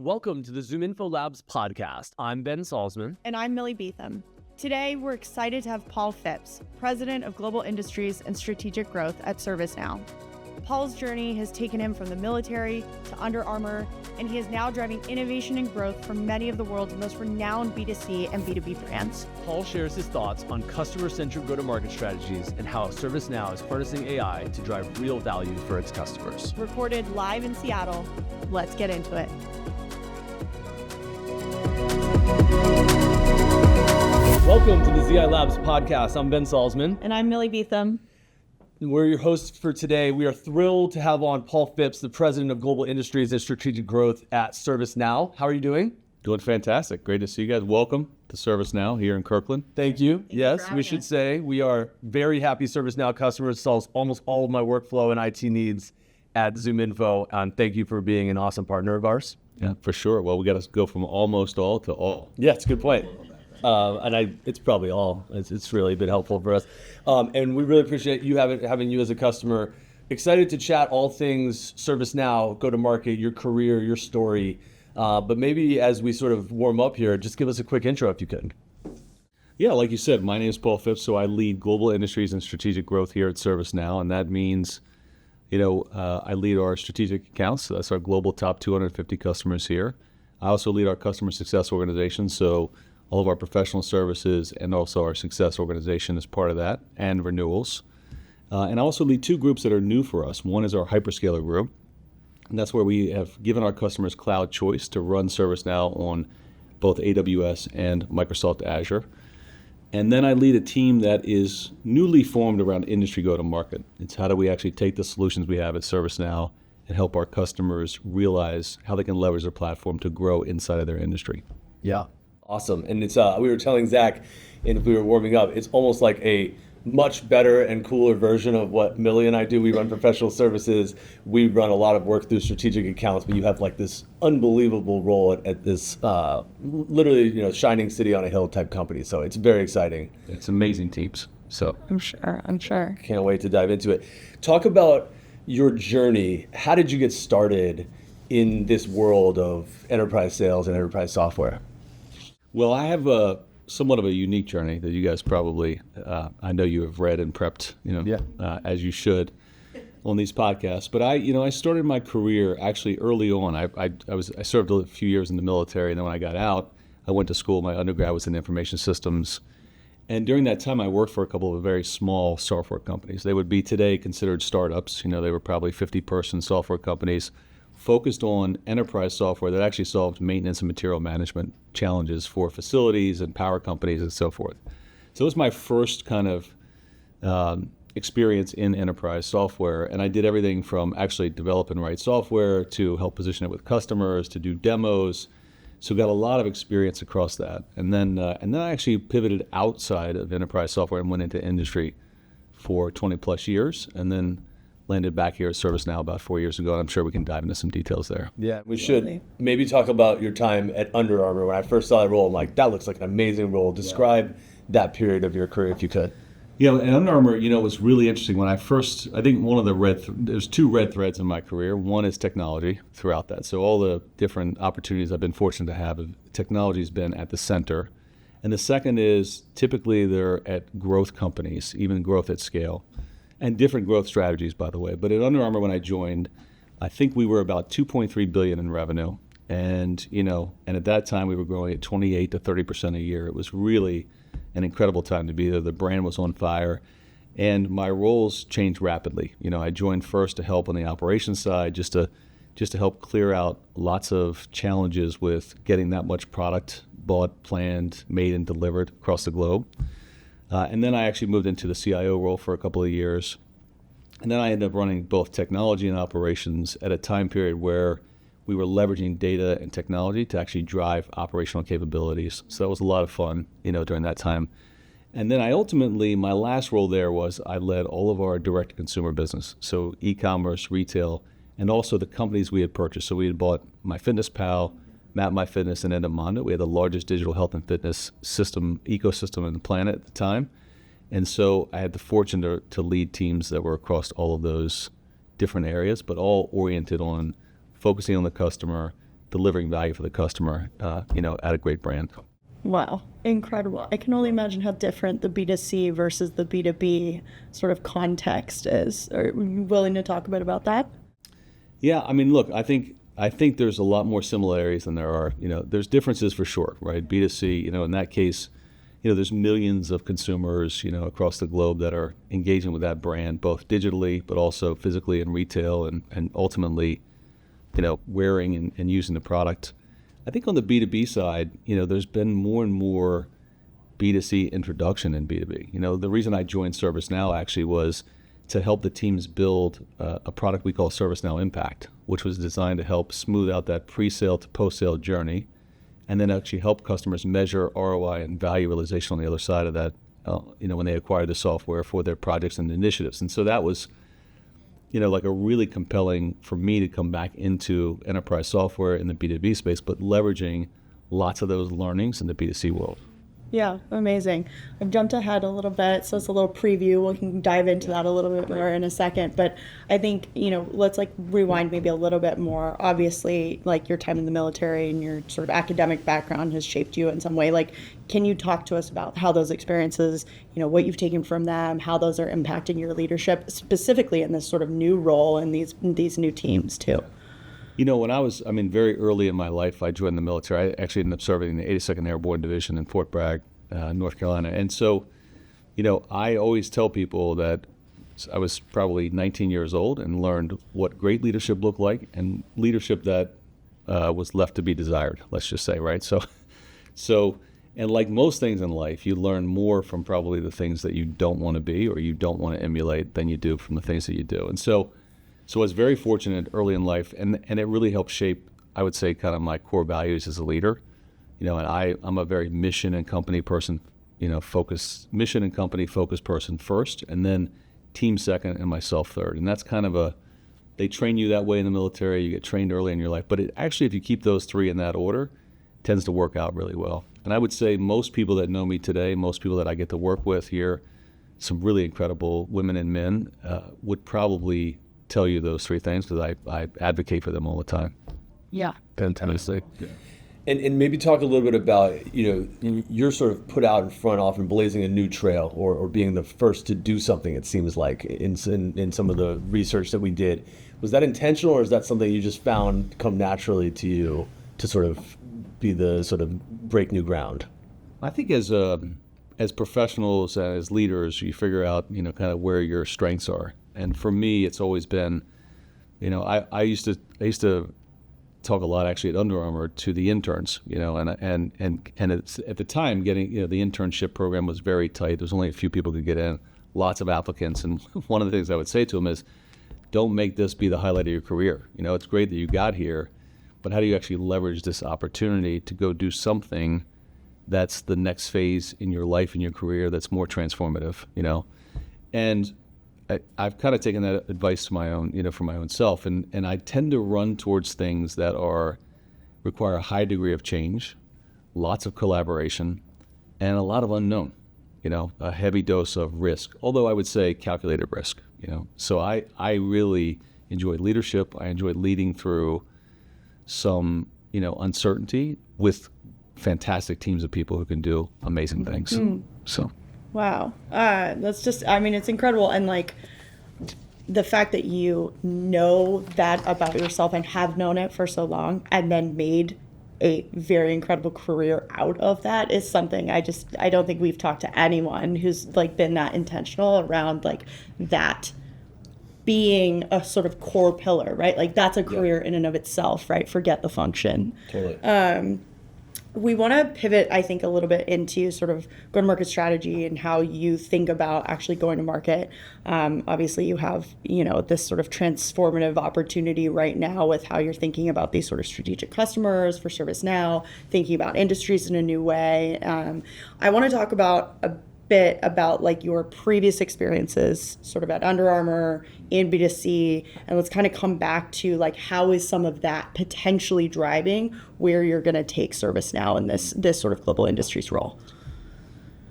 Welcome to the ZoomInfo Labs podcast. I'm Ben Salzman. And I'm Millie Beetham. Today, we're excited to have Paul Fipps, President of Global Industries and Strategic Growth at ServiceNow. Paul's journey has taken him from the military to Under Armour, and he is now driving innovation and growth for many of the world's most renowned B2C and B2B brands. Paul shares his thoughts on customer-centric go-to-market strategies and how ServiceNow is harnessing AI to drive real value for its customers. Recorded live in Seattle. Let's get into it. Welcome to the ZI Labs podcast. I'm Ben Salzman. And I'm Millie Beetham. We're your hosts for today. We are thrilled to have on Paul Fipps, the President of Global Industries and Strategic Growth at ServiceNow. How are you doing? Doing fantastic. Great to see you guys. Welcome to ServiceNow here in Kirkland. Thank you. Yes, we us. should say we are very happy ServiceNow customers. Solves almost all of my workflow and IT needs at ZoomInfo. And thank you for being an awesome partner of ours. Yeah, for sure. Well, we got to go from almost all to all. Yeah, it's a good point. It's probably all. It's really been helpful for us. And we really appreciate you having you as a customer. Excited to chat all things ServiceNow, go to market, your career, your story. But maybe as we sort of warm up here, just give us a quick intro if you could. Yeah, like you said, my name is Paul Fipps, so I lead Global Industries and Strategic Growth here at ServiceNow, and that means, I lead our strategic accounts. So that's our global top 250 customers here. I also lead our customer success organization, so all of our professional services and also our success organization is part of that, and renewals. And I also lead two groups that are new for us. One is our hyperscaler group, and that's where we have given our customers cloud choice to run ServiceNow on both AWS and Microsoft Azure. And then I lead a team that is newly formed around industry go-to-market. It's how do we actually take the solutions we have at ServiceNow and help our customers realize how they can leverage their platform to grow inside of their industry. Yeah. Awesome. And it's we were telling Zach, and we were warming up, it's almost like a much better and cooler version of what Millie and I do. We run professional services. We run a lot of work through strategic accounts, but you have like this unbelievable role at this literally, shining city on a hill type company. So it's very exciting. It's amazing teams. So I'm sure. Can't wait to dive into it. Talk about your journey. How did you get started in this world of enterprise sales and enterprise software? Well, I have somewhat of a unique journey that you guys probably, I know you have read and prepped, as you should on these podcasts. But I started my career actually early on. I served a few years in the military, and then when I got out, I went to school. My undergrad was in information systems. And during that time, I worked for a couple of very small software companies. They would be today considered startups. They were probably 50-person software companies focused on enterprise software that actually solved maintenance and material management challenges for facilities and power companies and so forth. So it was my first kind of experience in enterprise software, and I did everything from actually develop and write software to help position it with customers, to do demos. So got a lot of experience across that. And then I actually pivoted outside of enterprise software and went into industry for 20 plus years, and then landed back here at ServiceNow about 4 years ago, and I'm sure we can dive into some details there. Yeah, we should maybe talk about your time at Under Armour. When I first saw that role, I'm like, that looks like an amazing role. Describe that period of your career if you could. Yeah, and Under Armour, was really interesting. When I think one of the there's two red threads in my career. One is technology throughout that. So all the different opportunities I've been fortunate to have, technology's been at the center. And the second is typically they're at growth companies, even growth at scale. And different growth strategies, by the way. But at Under Armour, when I joined, I think we were about $2.3 billion in revenue. And, and at that time, we were growing at 28 to 30% a year. It was really an incredible time to be there. The brand was on fire. And my roles changed rapidly. I joined first to help on the operations side, just to help clear out lots of challenges with getting that much product bought, planned, made, and delivered across the globe. And then I actually moved into the CIO role for a couple of years. And then I ended up running both technology and operations at a time period where we were leveraging data and technology to actually drive operational capabilities. So that was a lot of fun, during that time. And then my last role there was I led all of our direct-to-consumer business. So e-commerce, retail, and also the companies we had purchased. So we had bought MyFitnessPal, MapMyFitness, and Endomondo. We had the largest digital health and fitness ecosystem on the planet at the time. And so I had the fortune to lead teams that were across all of those different areas, but all oriented on focusing on the customer, delivering value for the customer, at a great brand. Wow, incredible. I can only imagine how different the B2C versus the B2B sort of context is. Are you willing to talk a bit about that? Yeah, I mean, look, I think there's a lot more similarities than there are. There's differences for sure, right? B2C, in that case, there's millions of consumers, across the globe that are engaging with that brand, both digitally, but also physically in retail and ultimately, wearing and using the product. I think on the B2B side, there's been more and more B2C introduction in B2B. The reason I joined ServiceNow actually was to help the teams build a product we call ServiceNow Impact, which was designed to help smooth out that pre-sale to post-sale journey, and then actually help customers measure ROI and value realization on the other side of that, when they acquire the software for their projects and initiatives. And so that was, like a really compelling for me to come back into enterprise software in the B2B space, but leveraging lots of those learnings in the B2C world. Yeah, amazing. I've jumped ahead a little bit, so it's a little preview. We can dive into that a little bit more in a second. But I think, let's rewind maybe a little bit more. Obviously, your time in the military and your sort of academic background has shaped you in some way. Can you talk to us about how those experiences, what you've taken from them, how those are impacting your leadership, specifically in this sort of new role in these new teams too? When I was, very early in my life, I joined the military. I actually ended up serving in the 82nd Airborne Division in Fort Bragg, North Carolina. And so, I always tell people that I was probably 19 years old and learned what great leadership looked like and leadership that was left to be desired, let's just say, right? So, and like most things in life, you learn more from probably the things that you don't want to be or you don't want to emulate than you do from the things that you do. And so I was very fortunate early in life, and it really helped shape, I would say, kind of my core values as a leader. And I'm a very mission and company focused person first, and then team second, and myself third. And that's kind of they train you that way in the military. You get trained early in your life. But actually, if you keep those three in that order, it tends to work out really well. And I would say most people that know me today, most people that I get to work with here, some really incredible women and men, would probably tell you those three things because I advocate for them all the time. Yeah. Fantastic. Yeah. And maybe talk a little bit about, you're sort of put out in front, often blazing a new trail or being the first to do something, it seems like, in some of the research that we did. Was that intentional, or is that something you just found come naturally to you to sort of be the sort of break new ground? I think as professionals, as leaders, you figure out, kind of where your strengths are. And for me, it's always been, I used to talk a lot actually at Under Armour to the interns, and it's, at the time getting, the internship program was very tight. There was only a few people could get in, lots of applicants. And one of the things I would say to them is, don't make this be the highlight of your career. It's great that you got here, but how do you actually leverage this opportunity to go do something that's the next phase in your life and your career that's more transformative, And I've kind of taken that advice to my own, for my own self, and I tend to run towards things that require a high degree of change, lots of collaboration, and a lot of unknown, a heavy dose of risk, although I would say calculated risk, So I really enjoy leadership. I enjoy leading through some, uncertainty with fantastic teams of people who can do amazing things. Mm-hmm. So. Wow. That's just, it's incredible. And the fact that you know that about yourself and have known it for so long and then made a very incredible career out of that is something I don't think we've talked to anyone who's been that intentional around that being a sort of core pillar, right? That's a career in and of itself, right? Forget the function. Totally. We want to pivot, I think, a little bit into sort of go-to-market strategy and how you think about actually going to market. Obviously, you have, this sort of transformative opportunity right now with how you're thinking about these sort of strategic customers for ServiceNow, thinking about industries in a new way. I want to talk about a bit about your previous experiences sort of at Under Armour in B2C, and let's kind of come back to how is some of that potentially driving where you're going to take ServiceNow in this sort of global industries role.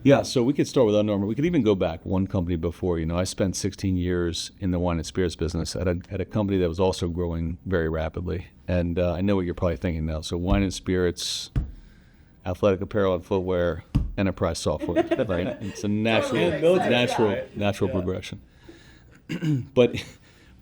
Yeah, so we could start with Under Armour. We could even go back one company before. I spent 16 years in the wine and spirits business at a company that was also growing very rapidly. And I know what you're probably thinking now. So wine and spirits, athletic apparel and footwear, enterprise software, right? It's a natural progression. But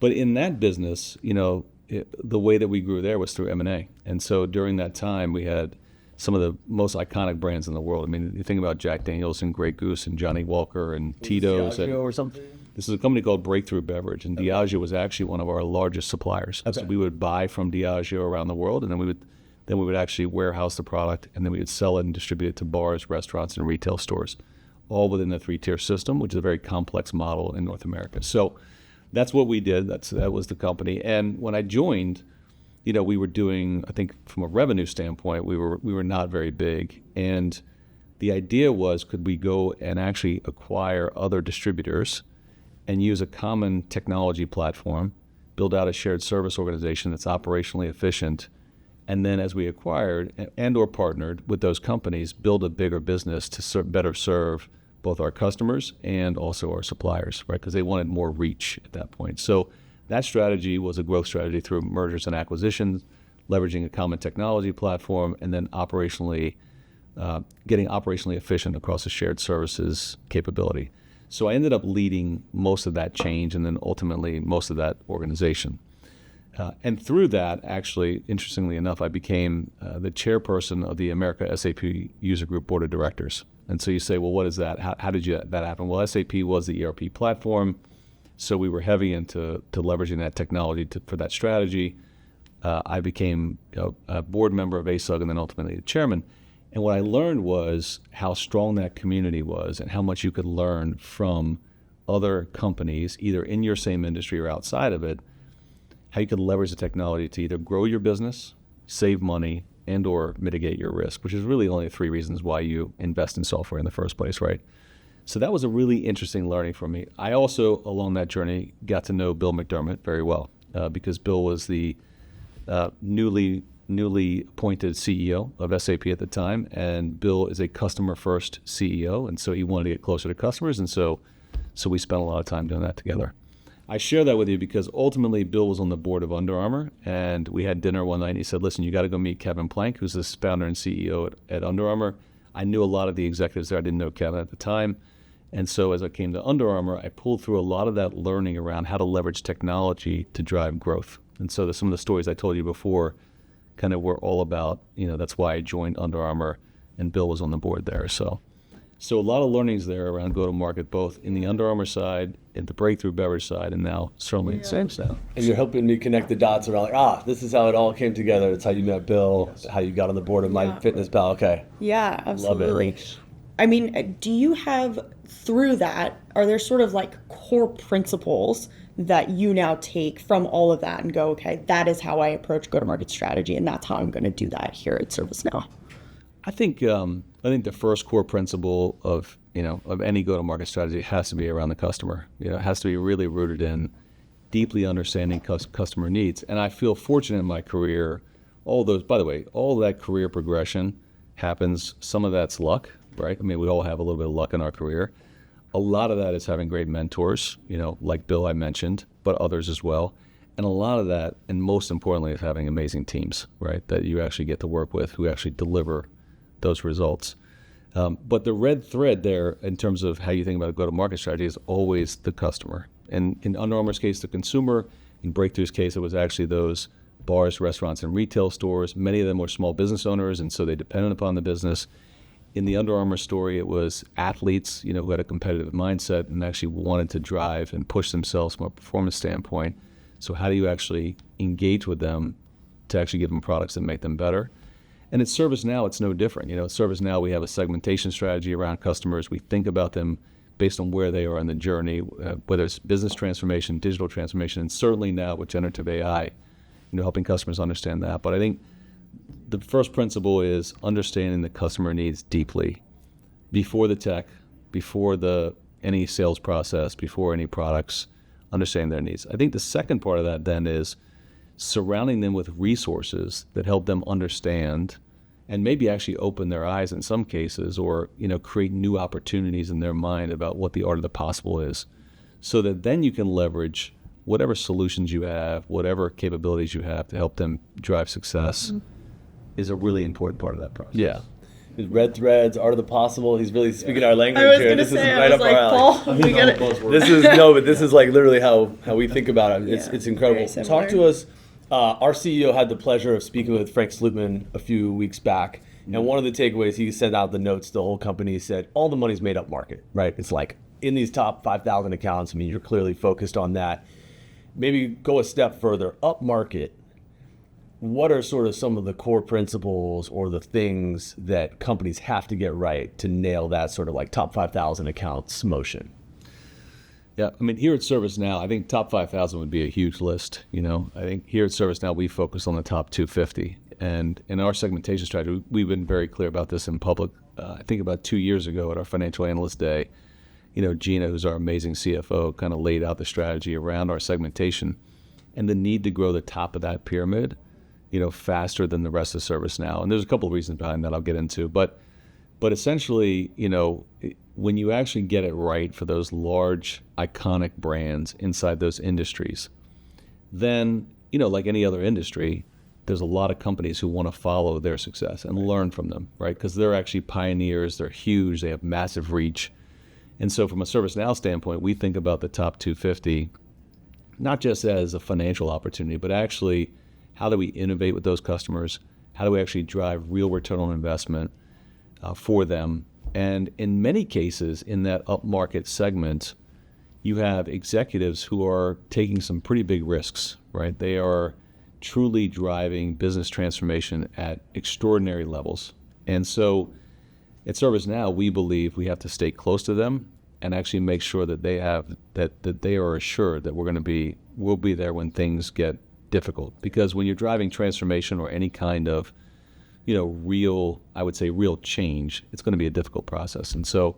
in that business, the way that we grew there was through M&A. And so during that time, we had some of the most iconic brands in the world. I mean, you think about Jack Daniel's and Grey Goose and Johnny Walker and Tito's. Diageo or something? This is a company called Breakthrough Beverage, and Diageo was actually one of our largest suppliers. Okay. So we would buy from Diageo around the world, and then we would actually warehouse the product, and then we would sell it and distribute it to bars, restaurants, and retail stores, all within the 3-tier system, which is a very complex model in North America. So that's what we did. That was the company. And when I joined, we were doing, I think from a revenue standpoint, we were not very big. And the idea was, could we go and actually acquire other distributors and use a common technology platform, build out a shared service organization that's operationally efficient, and then as we acquired and or partnered with those companies, build a bigger business to better serve both our customers and also our suppliers, right? Because they wanted more reach at that point. So that strategy was a growth strategy through mergers and acquisitions, leveraging a common technology platform, and then getting operationally efficient across a shared services capability. So I ended up leading most of that change and then ultimately most of that organization. And through that, actually, interestingly enough, I became the chairperson of the America SAP User Group Board of Directors. And so you say, well, what is that? How did that happen? Well, SAP was the ERP platform, so we were heavy into leveraging that technology for that strategy. I became a board member of ASUG and then ultimately the chairman. And what I learned was how strong that community was and how much you could learn from other companies, either in your same industry or outside of it, how you could leverage the technology to either grow your business, save money, and or mitigate your risk, which is really only 3 reasons why you invest in software in the first place, right? So that was a really interesting learning for me. I also, along that journey, got to know Bill McDermott very well because Bill was the newly appointed CEO of SAP at the time, and Bill is a customer-first CEO, and so he wanted to get closer to customers, and so we spent a lot of time doing that together. I share that with you because ultimately Bill was on the board of Under Armour, and we had dinner one night, and he said, listen, you got to go meet Kevin Plank, who's the founder and CEO at Under Armour. I knew a lot of the executives there. I didn't know Kevin at the time. And so as I came to Under Armour, I pulled through a lot of that learning around how to leverage technology to drive growth. And so some of the stories I told you before kind of were all about, that's why I joined Under Armour, and Bill was on the board there. So a lot of learnings there around go-to-market, both in the Under Armour side, in the Breakthrough Beverage side, and now certainly in ServiceNow. And you're helping me connect the dots around this is how it all came together. It's how you met Bill, how you got on the board of MyFitnessPal. Okay. Yeah, absolutely. Love it. I mean, do you have, through that, are there sort of like core principles that you now take from all of that and go, okay, that is how I approach go-to-market strategy, and that's how I'm going to do that here at ServiceNow? I think the first core principle of any go-to-market strategy has to be around the customer. It has to be really rooted in deeply understanding customer needs. And I feel fortunate in my career. By the way, all that career progression happens. Some of that's luck, right? I mean, we all have a little bit of luck in our career. A lot of that is having great mentors, like Bill I mentioned, but others as well. And a lot of that, and most importantly, is having amazing teams, right, that you actually get to work with who actually deliver those results. But the red thread there in terms of how you think about a go-to-market strategy is always the customer. And in Under Armour's case, the consumer. In Breakthrough's case, it was actually those bars, restaurants, and retail stores. Many of them were small business owners, and so they depended upon the business. In the Under Armour story, it was athletes, who had a competitive mindset and actually wanted to drive and push themselves from a performance standpoint. So how do you actually engage with them to actually give them products that make them better? And at ServiceNow, it's no different. At ServiceNow, we have a segmentation strategy around customers. We think about them based on where they are in the journey, whether it's business transformation, digital transformation, and certainly now with generative AI, helping customers understand that. But I think the first principle is understanding the customer needs deeply before the tech, before any sales process, before any products, understanding their needs. I think the second part of that then is surrounding them with resources that help them understand and maybe actually open their eyes in some cases, or create new opportunities in their mind about what the art of the possible is, so that then you can leverage whatever solutions you have, whatever capabilities you have to help them drive success is a really important part of that process. Yeah. Red threads, art of the possible. He's really speaking our language I was here. gonna This say, is I right was up like, our alley. Paul, we get it. This is like literally how we think about it. It's incredible. very Talk to similar. us. Our CEO had the pleasure of speaking with Frank Slootman a few weeks back, and one of the takeaways, he sent out the notes to the whole company. He said all the money's made up market, right? It's like in these top 5,000 accounts. I mean, you're clearly focused on that. Maybe go a step further up market. What are sort of some of the core principles or the things that companies have to get right to nail that sort of like top 5,000 accounts motion? Yeah, I mean, here at ServiceNow, I think top 5,000 would be a huge list. I think here at ServiceNow, we focus on the top 250. And in our segmentation strategy, we've been very clear about this in public. I think about 2 years ago at our Financial Analyst Day, Gina, who's our amazing CFO, kind of laid out the strategy around our segmentation and the need to grow the top of that pyramid, faster than the rest of ServiceNow. And there's a couple of reasons behind that I'll get into. But essentially, when you actually get it right for those large, iconic brands inside those industries, then, like any other industry, there's a lot of companies who want to follow their success and learn from them, right? Because they're actually pioneers, they're huge, they have massive reach. And so from a ServiceNow standpoint, we think about the top 250, not just as a financial opportunity, but actually how do we innovate with those customers? How do we actually drive real return on investment for them? And in many cases, in that upmarket segment, you have executives who are taking some pretty big risks, right? They are truly driving business transformation at extraordinary levels. And so at ServiceNow, we believe we have to stay close to them and actually make sure that they have that they are assured that we'll be there when things get difficult. Because when you're driving transformation or any kind of real, I would say real change, it's going to be a difficult process. And so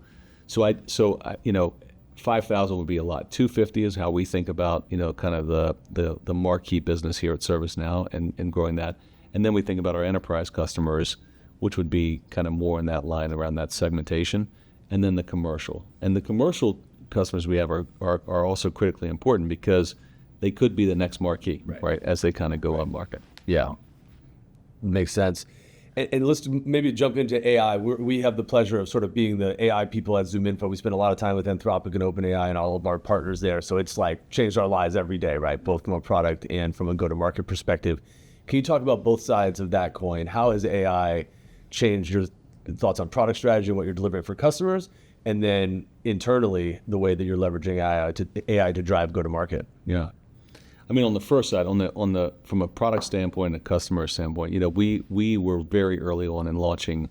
5,000 would be a lot. 250 is how we think about kind of the marquee business here at ServiceNow and growing that. And then we think about our enterprise customers, which would be kind of more in that line around that segmentation, and then the commercial. And the commercial customers we have are also critically important because they could be the next marquee, right? As they kind of go up market. Yeah, makes sense. And let's maybe jump into AI. We have the pleasure of sort of being the AI people at ZoomInfo. We spend a lot of time with Anthropic and OpenAI and all of our partners there. So it's like changed our lives every day, right? Both from a product and from a go-to-market perspective. Can you talk about both sides of that coin? How has AI changed your thoughts on product strategy and what you're delivering for customers? And then internally, the way that you're leveraging AI to drive go-to-market? Yeah. I mean, on the first side, from a product standpoint, a customer standpoint, we were very early on in launching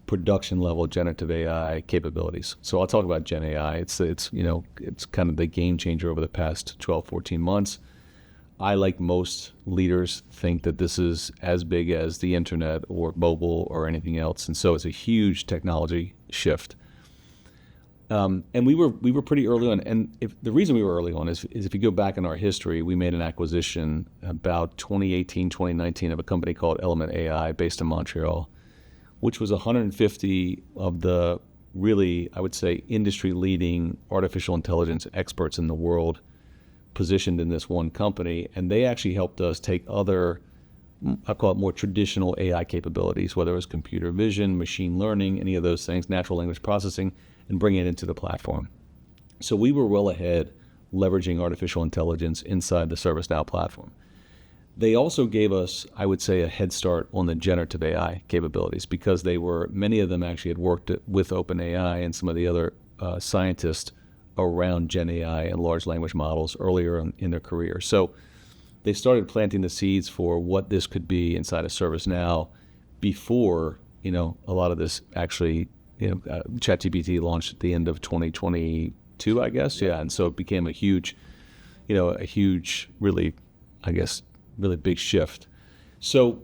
production level generative AI capabilities. So I'll talk about Gen AI. It's kind of the game changer over the past 12, 14 months. I, like most leaders, think that this is as big as the internet or mobile or anything else, and so it's a huge technology shift. And we were pretty early on, and the reason we were early on is if you go back in our history, we made an acquisition about 2018, 2019 of a company called Element AI based in Montreal, which was 150 of the really, I would say, industry-leading artificial intelligence experts in the world positioned in this one company, and they actually helped us take other, I call it more traditional AI capabilities, whether it was computer vision, machine learning, any of those things, natural language processing, and bring it into the platform. So we were well ahead leveraging artificial intelligence inside the ServiceNow platform. They also gave us, I would say, a head start on the generative AI capabilities because many of them actually had worked with OpenAI and some of the other scientists around Gen AI and large language models earlier in their career. So they started planting the seeds for what this could be inside of ServiceNow before, a lot of this actually, ChatGPT launched at the end of 2022, I guess. Yeah. And so it became a huge, really big shift. So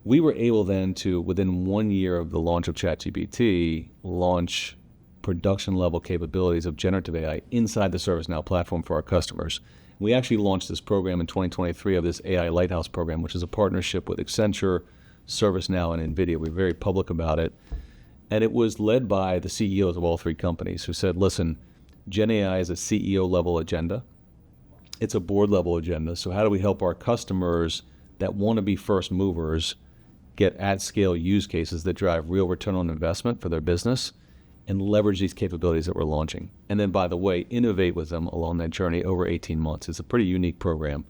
we were able then to, within 1 year of the launch of ChatGPT, launch production level capabilities of generative AI inside the ServiceNow platform for our customers. We actually launched this program in 2023 of this AI Lighthouse program, which is a partnership with Accenture, ServiceNow and NVIDIA. We were very public about it. And it was led by the CEOs of all three companies who said, listen, Gen AI is a CEO level agenda. It's a board level agenda. So how do we help our customers that want to be first movers get at scale use cases that drive real return on investment for their business and leverage these capabilities that we're launching? And then, by the way, innovate with them along that journey over 18 months. It's a pretty unique program.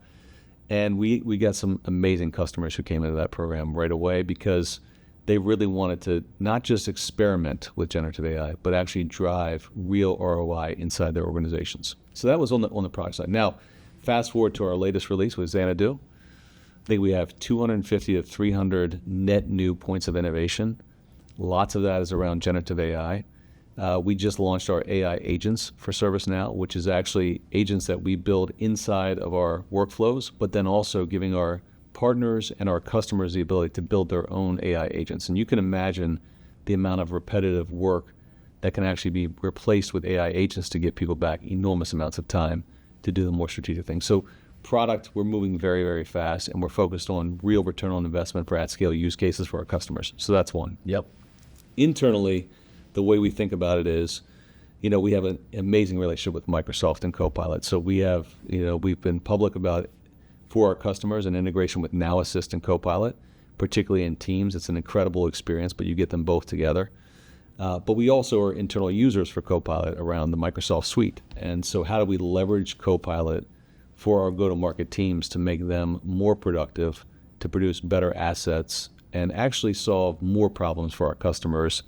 And we got some amazing customers who came into that program right away because they really wanted to not just experiment with generative AI, but actually drive real ROI inside their organizations. So that was on the product side. Now, fast forward to our latest release with Xanadu. I think we have 250 to 300 net new points of innovation. Lots of that is around generative AI. We just launched our AI agents for ServiceNow, which is actually agents that we build inside of our workflows, but then also giving our partners and our customers the ability to build their own AI agents. And you can imagine the amount of repetitive work that can actually be replaced with AI agents to give people back enormous amounts of time to do the more strategic things. So product, we're moving very, very fast, and we're focused on real return on investment for at-scale use cases for our customers. So that's one. Yep. Internally, the way we think about it is, we have an amazing relationship with Microsoft and Copilot. So we have, we've been public about it for our customers an integration with Now Assist and Copilot, particularly in Teams. It's an incredible experience, but you get them both together. But we also are internal users for Copilot around the Microsoft suite. And so how do we leverage Copilot for our go-to-market teams to make them more productive, to produce better assets, and actually solve more problems for our customers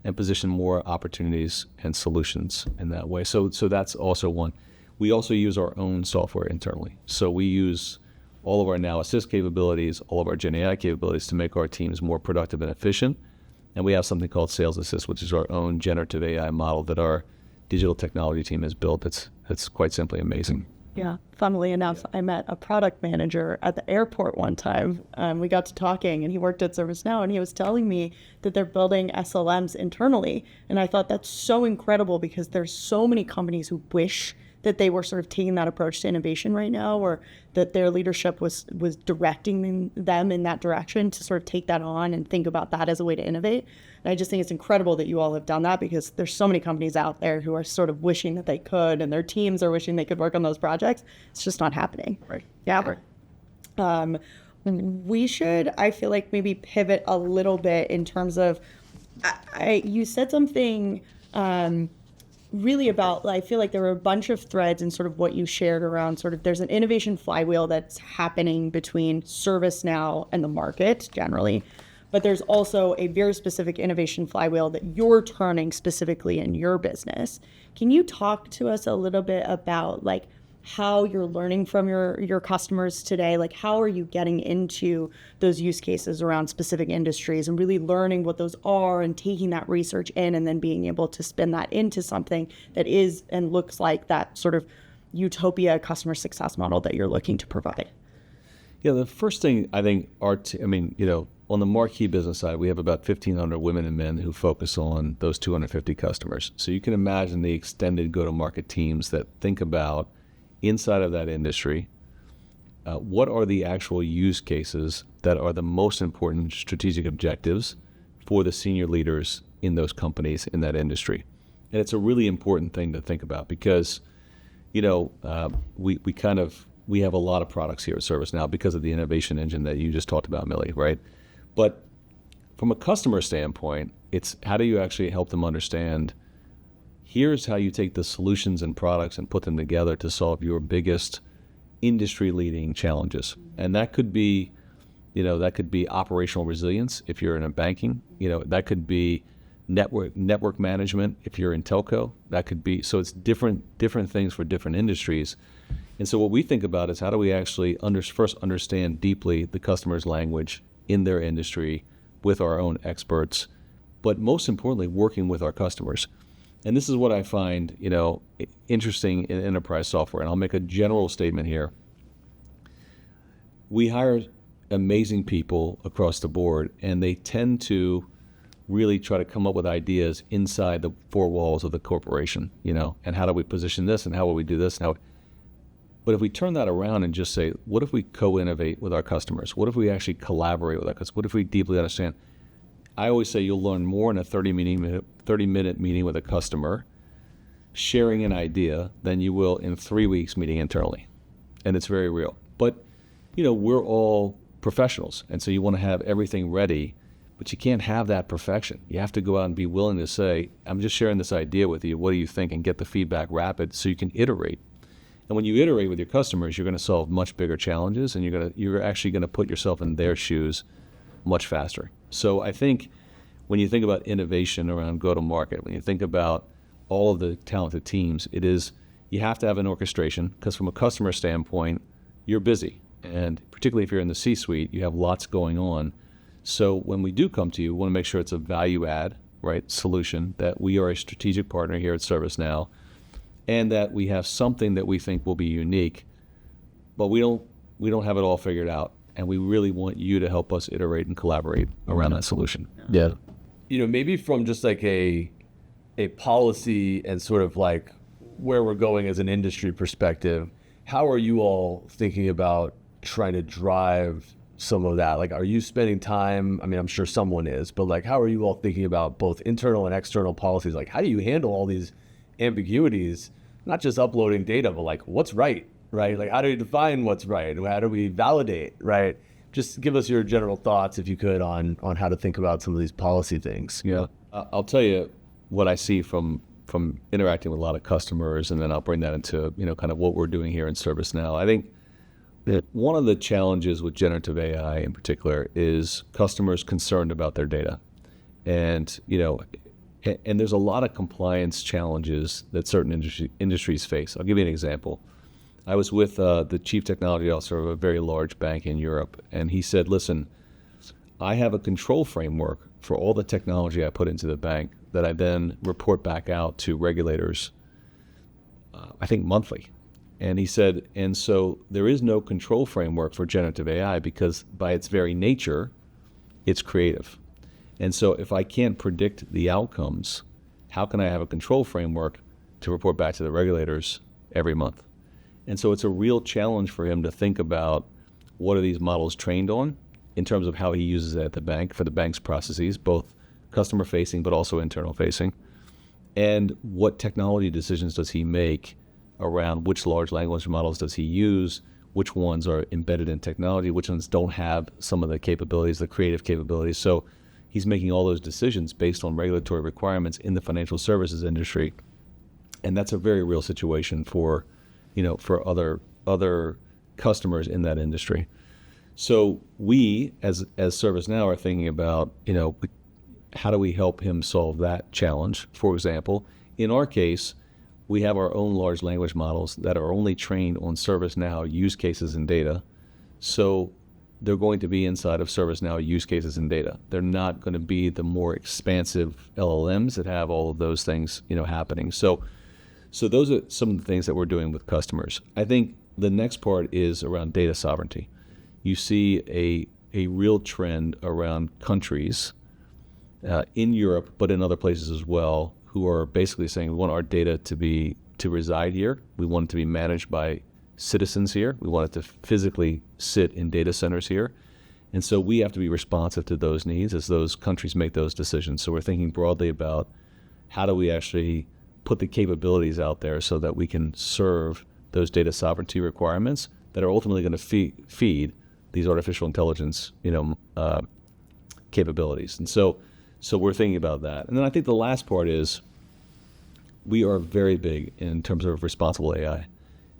and position more opportunities and solutions in that way. So that's also one. We also use our own software internally. So we use all of our Now Assist capabilities, all of our Gen AI capabilities to make our teams more productive and efficient. And we have something called Sales Assist, which is our own generative AI model that our digital technology team has built. It's quite simply amazing. Yeah. Funnily enough, I met a product manager at the airport one time. We got to talking, and he worked at ServiceNow, and he was telling me that they're building SLMs internally. And I thought that's so incredible because there's so many companies who wish that they were sort of taking that approach to innovation right now, or that their leadership was directing them in that direction to sort of take that on and think about that as a way to innovate. And I just think it's incredible that you all have done that because there's so many companies out there who are sort of wishing that they could, and their teams are wishing they could work on those projects. It's just not happening. Right. Yeah. We should, I feel like, maybe pivot a little bit in terms of, you said something really about, I feel like there were a bunch of threads in sort of what you shared around sort of there's an innovation flywheel that's happening between ServiceNow and the market generally, but there's also a very specific innovation flywheel that you're turning specifically in your business. Can you talk to us a little bit about like how you're learning from your customers today? Like how are you getting into those use cases around specific industries and really learning what those are and taking that research in and then being able to spin that into something that is and looks like that sort of utopia customer success model that you're looking to provide? Yeah, the first thing I think on the marquee business side, we have about 1,500 women and men who focus on those 250 customers. So you can imagine the extended go-to-market teams that think about inside of that industry, what are the actual use cases that are the most important strategic objectives for the senior leaders in those companies in that industry? And it's a really important thing to think about because, we have a lot of products here at ServiceNow because of the innovation engine that you just talked about, Millie, right? But from a customer standpoint, it's how do you actually help them understand here's how you take the solutions and products and put them together to solve your biggest industry-leading challenges. And that could be, operational resilience if you're in a banking. That could be network management if you're in telco. That could be, so it's different things for different industries. And so what we think about is how do we actually first understand deeply the customer's language in their industry with our own experts, but most importantly, working with our customers. And this is what I find, interesting in enterprise software. And I'll make a general statement here. We hire amazing people across the board, and they tend to really try to come up with ideas inside the four walls of the corporation, and how do we position this and how will we do this? But if we turn that around and just say, what if we co-innovate with our customers? What if we actually collaborate with our customers? What if we deeply understand? I always say you'll learn more in a 30-minute meeting with a customer sharing an idea than you will in 3 weeks meeting internally. And it's very real. But, we're all professionals. And so you want to have everything ready, but you can't have that perfection. You have to go out and be willing to say, I'm just sharing this idea with you. What do you think? And get the feedback rapid so you can iterate. And when you iterate with your customers, you're going to solve much bigger challenges, and you're actually going to put yourself in their shoes much faster. So I think when you think about innovation around go-to-market, when you think about all of the talented teams, you have to have an orchestration, because from a customer standpoint, you're busy. And particularly if you're in the C-suite, you have lots going on. So when we do come to you, we want to make sure it's a value add, right, solution, that we are a strategic partner here at ServiceNow, and that we have something that we think will be unique, but we don't have it all figured out. And we really want you to help us iterate and collaborate around that solution. Yeah. Maybe from just like a policy and sort of like where we're going as an industry perspective, how are you all thinking about trying to drive some of that? Like, are you spending time? I mean, I'm sure someone is, but like, how are you all thinking about both internal and external policies? Like, how do you handle all these ambiguities, not just uploading data, but like what's right? Like, how do you define what's right? How do we validate, right? Just give us your general thoughts, if you could, on how to think about some of these policy things. Yeah, I'll tell you what I see from interacting with a lot of customers, and then I'll bring that into, kind of what we're doing here in ServiceNow. I think that one of the challenges with generative AI in particular is customers concerned about their data. And, and there's a lot of compliance challenges that certain industries face. I'll give you an example. I was with the chief technology officer of a very large bank in Europe, and he said, listen, I have a control framework for all the technology I put into the bank that I then report back out to regulators, I think monthly. And he said, and so there is no control framework for generative AI because by its very nature, it's creative. And so if I can't predict the outcomes, how can I have a control framework to report back to the regulators every month? And so it's a real challenge for him to think about what are these models trained on in terms of how he uses it at the bank for the bank's processes, both customer facing but also internal facing. And what technology decisions does he make around which large language models does he use, which ones are embedded in technology, which ones don't have some of the capabilities, the creative capabilities. So he's making all those decisions based on regulatory requirements in the financial services industry. And that's a very real situation for other customers in that industry. So we, as ServiceNow, are thinking about, how do we help him solve that challenge? For example, in our case, we have our own large language models that are only trained on ServiceNow use cases and data. So they're going to be inside of ServiceNow use cases and data. They're not going to be the more expansive LLMs that have all of those things, happening. So those are some of the things that we're doing with customers. I think the next part is around data sovereignty. You see a real trend around countries in Europe, but in other places as well, who are basically saying we want our data to reside here. We want it to be managed by citizens here. We want it to physically sit in data centers here. And so we have to be responsive to those needs as those countries make those decisions. So we're thinking broadly about how do we actually put the capabilities out there so that we can serve those data sovereignty requirements that are ultimately going to feed these artificial intelligence, capabilities. And so we're thinking about that. And then I think the last part is we are very big in terms of responsible AI.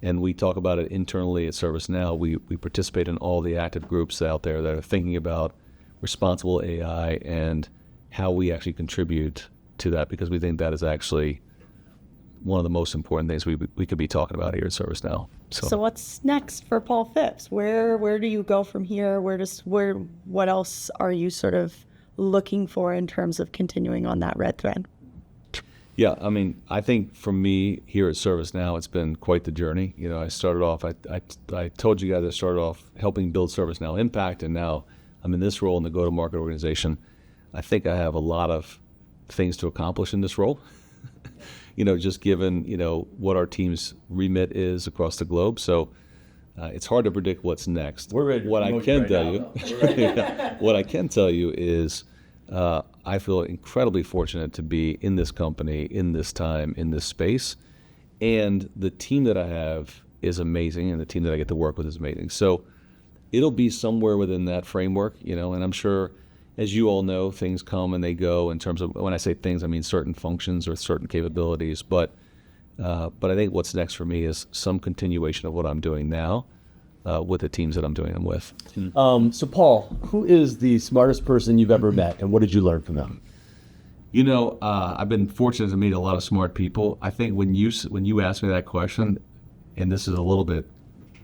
And we talk about it internally at ServiceNow. We participate in all the active groups out there that are thinking about responsible AI and how we actually contribute to that, because we think that is actually one of the most important things we could be talking about here at ServiceNow. So what's next for Paul Fipps? Where do you go from here? What else are you sort of looking for in terms of continuing on that red thread? Yeah, I mean, I think for me here at ServiceNow, it's been quite the journey. I started off, I told you guys I started off helping build ServiceNow Impact, and now I'm in this role in the go-to-market organization. I think I have a lot of things to accomplish in this role. just given, what our team's remit is across the globe. So it's hard to predict what's next. We're ready to What I promote can you tell right you, now, though. yeah, what I can tell you is I feel incredibly fortunate to be in this company, in this time, in this space. And the team that I have is amazing, and the team that I get to work with is amazing. So it'll be somewhere within that framework, and I'm sure, as you all know, things come and they go in terms of, when I say things, I mean certain functions or certain capabilities. But I think what's next for me is some continuation of what I'm doing now with the teams that I'm doing them with. So Paul, who is the smartest person you've ever met, and what did you learn from them? I've been fortunate to meet a lot of smart people. I think when you asked me that question, and this is a little bit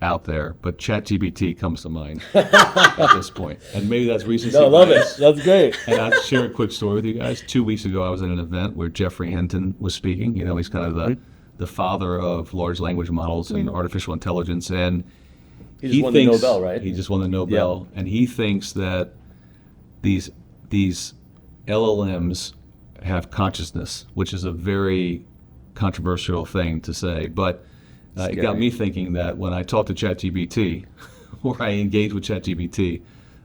out there, but ChatGPT comes to mind at this point. And maybe that's recency No, I love it. bias. That's great. And I'll share a quick story with you guys. 2 weeks ago, I was at an event where Jeffrey Hinton was speaking. He's kind of the father of large language models and artificial intelligence. And He just won the Nobel, right? He just won the Nobel. Yeah. And he thinks that these LLMs have consciousness, which is a very controversial thing to say. But it got me thinking that when I talk to ChatGPT or I engage with ChatGPT,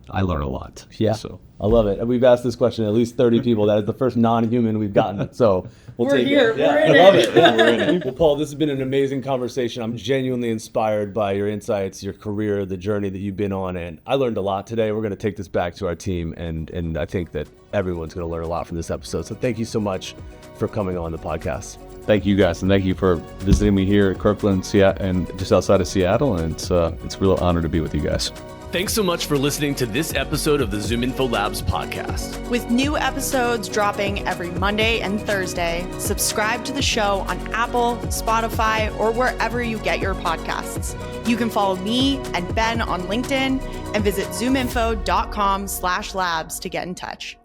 I learn a lot. Yeah, So I love it. And we've asked this question to at least 30 people. That is the first non-human we've gotten. So we'll We're take here. it. Yeah, We're in I love it. it. Yeah, we're in it. Well, Paul, this has been an amazing conversation. I'm genuinely inspired by your insights, your career, the journey that you've been on, and I learned a lot today. We're going to take this back to our team, and I think that everyone's going to learn a lot from this episode. So thank you so much for coming on the podcast. thank you guys, and thank you for visiting me here at Kirkland, and just outside of Seattle. And it's a real honor to be with you guys. Thanks so much for listening to this episode of the ZoomInfo Labs podcast. With new episodes dropping every Monday and Thursday, subscribe to the show on Apple, Spotify, or wherever you get your podcasts. You can follow me and Ben on LinkedIn and visit zoominfo.com/labs to get in touch.